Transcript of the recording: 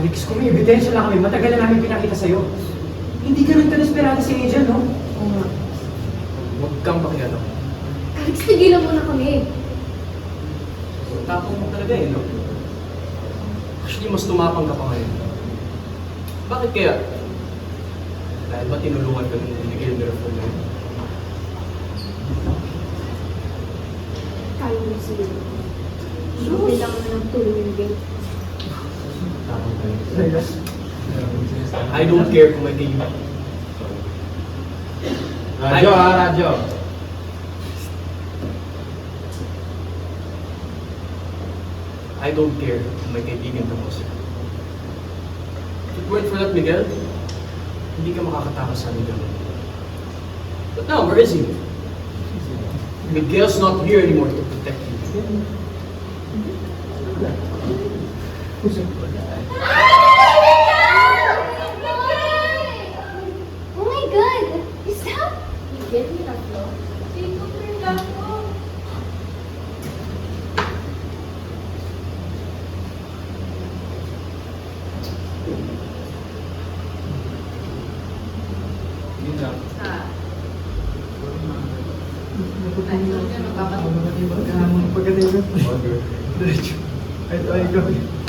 Alex, kung may ebidensya lang kami, matagal na namin pinakita sa'yo. Hindi ganun ka-desperado si Angel, no? Oo nga. Huwag kang makialam. Alex, tigilan mo na kami. Tapos mo talaga eh, no? Actually, mas tumapang ka pa ngayon. Bakit kaya? Dahil ba tinulungan ka nung Miguel Miraflor na yun? Kaya mo siya. Kailangan na ng tulong yung game. Tapos tayo. I don't care kung may kayo. Radyo ha, radyo. I don't care kung may kaibigan ka mo siya. If it weren't for that, Miguel, hindi ka makakatakas sa Miguel. But now, where is he? Miguel's not here anymore to protect you. Oh my God! Is that Miguel Miraflor? Dito po yung gato. Yun lang. Pagkatapos. Diretso. Ito ay gawin.